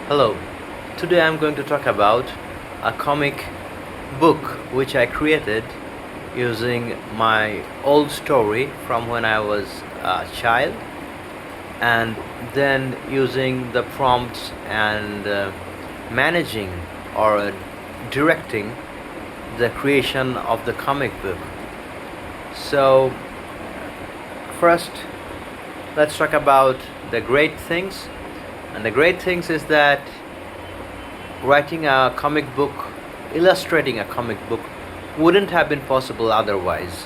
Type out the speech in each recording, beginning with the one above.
Hello, today I'm going to talk about a comic book which I created using my old story from when I was a child, and then using the prompts and managing or directing the creation of the comic book. So, first, let's talk about the great things. And the great things is that writing a comic book, illustrating a comic book, wouldn't have been possible otherwise.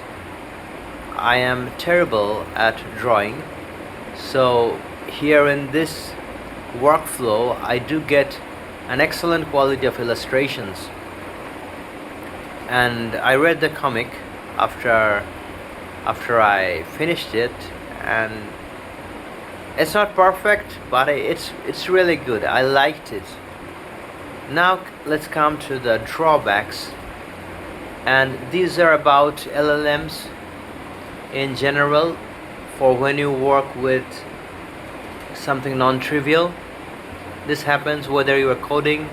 I am terrible at drawing, so here in this workflow, I do get an excellent quality of illustrations. And I read the comic after I finished it, and it's not perfect, but it's really good. I liked it. Now let's come to the drawbacks, and these are about LLMs in general for when you work with something non-trivial. This happens whether you are coding,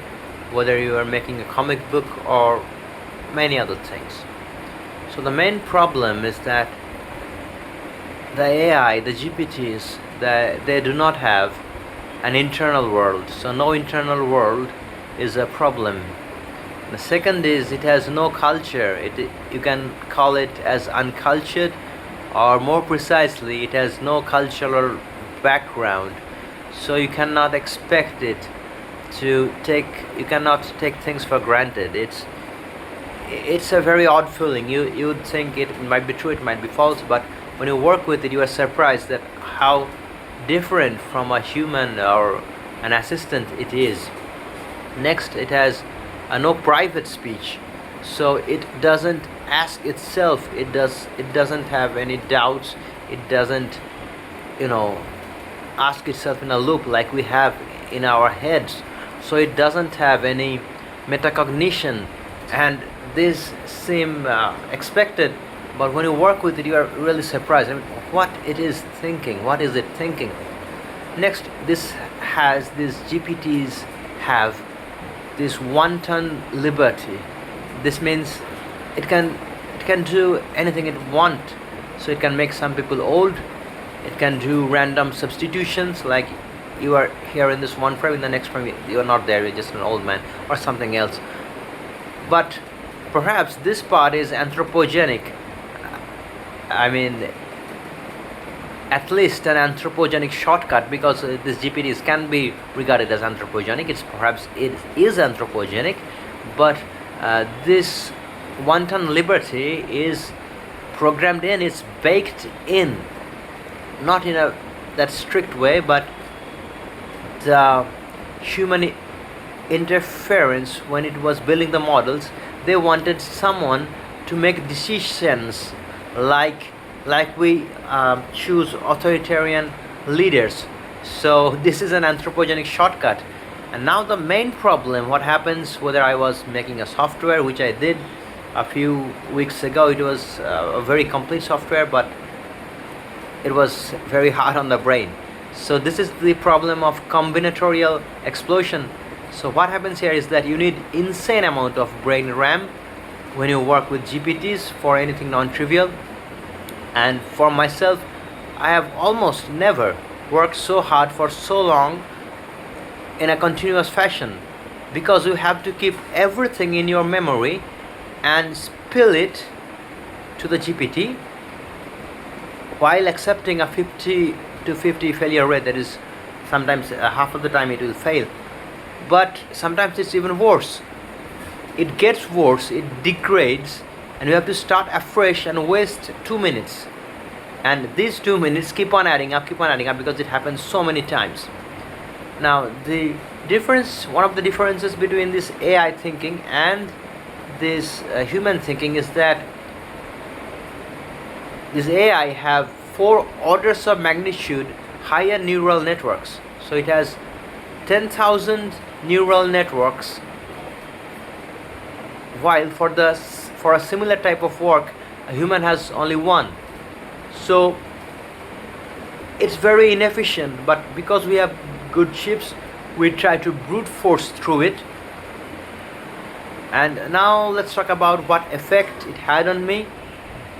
whether you are making a comic book, or many other things. So the main problem is that the AI, the GPTs, they do not have an internal world. So no internal world is a problem. The second is it has no culture. You can call it as uncultured, or more precisely, it has no cultural background. So you cannot expect it you cannot take things for granted. It's a very odd feeling. You would think it might be true, it might be false, but when you work with it, you are surprised that how different from a human or an assistant it is. Next, it has no private speech, so it doesn't ask itself. It doesn't have any doubts. It doesn't, ask itself in a loop like we have in our heads. So it doesn't have any metacognition, and this seem expected, but when you work with it, you are really surprised. I mean, what it is thinking, what is it thinking? Next, these GPTs have this wanton liberty. This means it can do anything it wants. So it can make some people old. It can do random substitutions, like you are here in this one frame, in the next frame you are not there, you're just an old man or something else. But perhaps this part is anthropogenic. I mean, at least an anthropogenic shortcut, because these GPTs can be regarded as anthropogenic. It is anthropogenic, but this wanton liberty is programmed in. It's baked in, not in that strict way, but the human interference when it was building the models, they wanted someone to make decisions like we choose authoritarian leaders. So this is an anthropogenic shortcut. And now the main problem, what happens whether I was making a software, which I did a few weeks ago. It was a very complete software, but it was very hard on the brain. So this is the problem of combinatorial explosion. So what happens here is that you need insane amount of brain RAM when you work with GPTs for anything non-trivial. And for myself, I have almost never worked so hard for so long in a continuous fashion, because you have to keep everything in your memory and spill it to the GPT while accepting a 50 to 50 failure rate. That is, sometimes half of the time it will fail, but sometimes it's even worse. It gets worse, it degrades, and you have to start afresh and waste 2 minutes. And these 2 minutes keep on adding up, because it happens so many times. Now, one of the differences between this AI thinking and this human thinking is that this AI have 4 orders of magnitude higher neural networks. So it has 10,000 neural networks, while for a similar type of work, a human has only one. So it's very inefficient, but because we have good chips, we try to brute force through it. And now let's talk about what effect it had on me,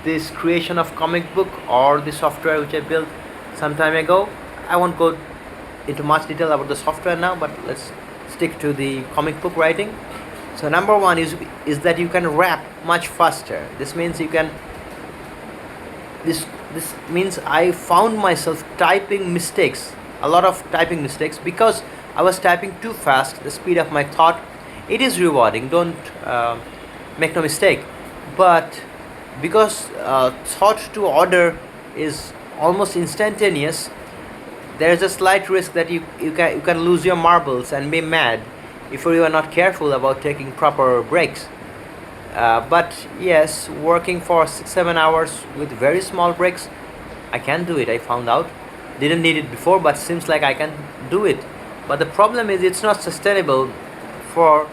this creation of comic book or the software which I built some time ago. I won't go into much detail about the software now, but let's stick to the comic book writing. So number one is that you can rap much faster. This means you can this means I found myself typing mistakes, a lot of typing mistakes, because I was typing too fast. The speed of my thought, it is rewarding, don't make no mistake, but because thought to order is almost instantaneous, there is a slight risk that you can lose your marbles and be mad if you are not careful about taking proper breaks. But yes, working for 6-7 hours with very small breaks, I can do it. I found out, didn't need it before, but seems like I can do it. But the problem is it's not sustainable. For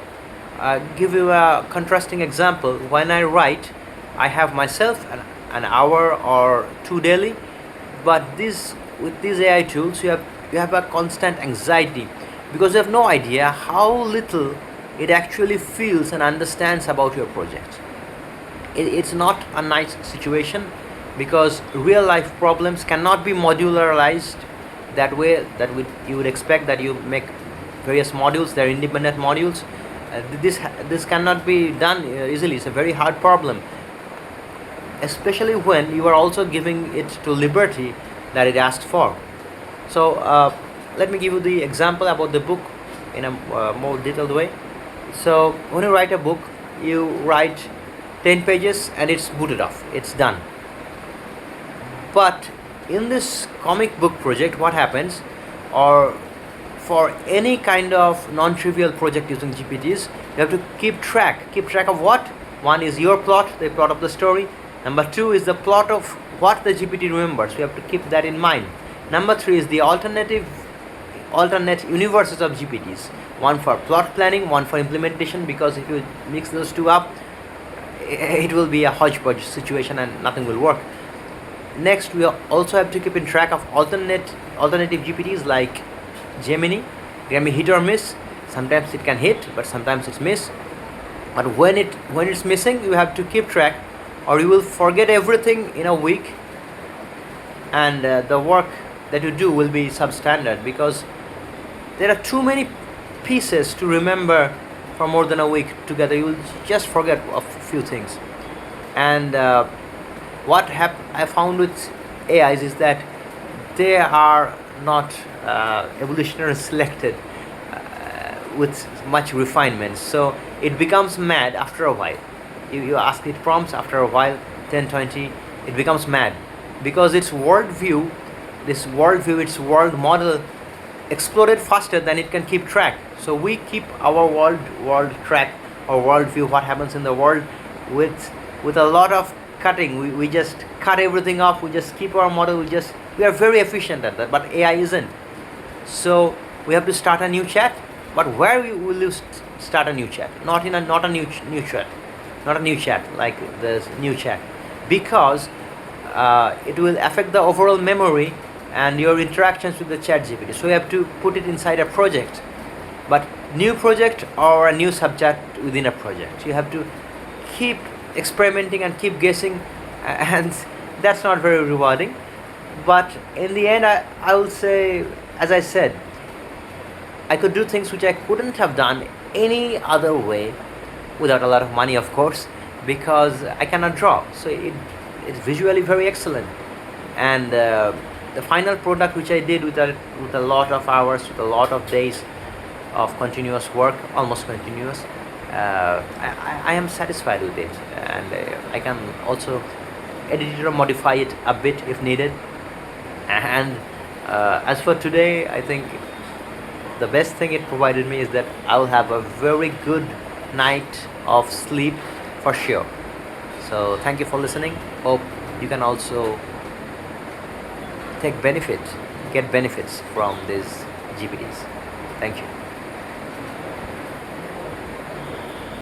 give you a contrasting example, when I write, I have myself an hour or two daily, but with these AI tools, you have a constant anxiety, because you have no idea how little it actually feels and understands about your project. It's not a nice situation, because real life problems cannot be modularized that way, you would expect that you make various modules, they're independent modules. This cannot be done easily. It's a very hard problem, especially when you are also giving it to liberty that it asked for. So let me give you the example about the book in a more detailed way. So when you write a book, you write 10 pages and it's booted off, it's done. But in this comic book project, what happens, or for any kind of non-trivial project using GPTs, you have to keep track of what? One is your plot, the plot of the story. Number two is the plot of what the GPT remembers. You have to keep that in mind. Number three is the alternate universes of GPTs. One for plot planning, one for implementation, because if you mix those two up, it will be a hodgepodge situation and nothing will work. Next, we also have to keep in track of alternative GPTs like Gemini. It can be hit or miss. Sometimes it can hit, but sometimes it's miss. But when it's missing, you have to keep track, or you will forget everything in a week, and the work that you do will be substandard, because there are too many pieces to remember for more than a week together. You will just forget a few things. And what I found with AIs is that they are not evolutionarily selected with much refinement, so it becomes mad after a while. You ask it prompts, after a while, 10-20, it becomes mad, because its worldview, its world model exploded faster than it can keep track. So we keep our world track, our worldview, what happens in the world, with a lot of cutting. We just cut everything off, we just keep our model, we are very efficient at that, but AI isn't. So we have to start a new chat, but where will you start a new chat? Not a new chat like the new chat, because it will affect the overall memory and your interactions with the chat GPT. So you have to put it inside a project, but new project or a new subject within a project. You have to keep experimenting and keep guessing, and that's not very rewarding. But in the end, I will say, as I said, I could do things which I couldn't have done any other way, without a lot of money, of course, because I cannot draw. So it's visually very excellent, and the final product which I did with a lot of hours, with a lot of days of continuous work, almost continuous, I am satisfied with it, and I can also edit it or modify it a bit if needed. And as for today, I think the best thing it provided me is that I'll have a very good night of sleep for sure. So thank you for listening. Hope you can also get benefits from these GPTs. Thank you.